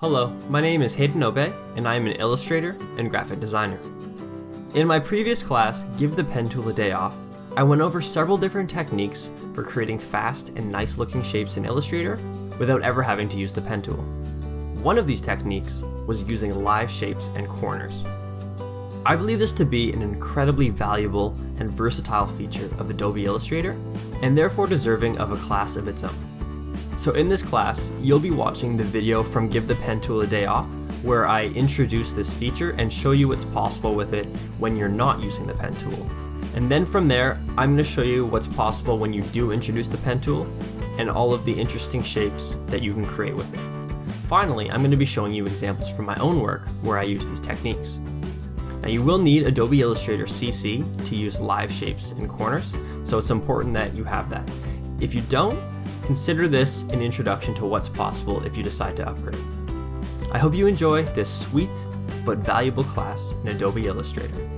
Hello, my name is Hayden Obe, and I am an illustrator and graphic designer. In my previous class, Give the Pen Tool a Day Off, I went over several different techniques for creating fast and nice looking shapes in Illustrator without ever having to use the pen tool. One of these techniques was using live shapes and corners. I believe this to be an incredibly valuable and versatile feature of Adobe Illustrator, and therefore deserving of a class of its own. So in this class, you'll be watching the video from Give the Pen Tool a Day Off, where I introduce this feature and show you what's possible with it when you're not using the pen tool. And then from there, I'm going to show you what's possible when you do introduce the pen tool, and all of the interesting shapes that you can create with it. Finally, I'm going to be showing you examples from my own work where I use these techniques. Now you will need Adobe Illustrator CC to use live shapes and corners, so it's important that you have that. If you don't, consider this an introduction to what's possible if you decide to upgrade. I hope you enjoy this sweet but valuable class in Adobe Illustrator.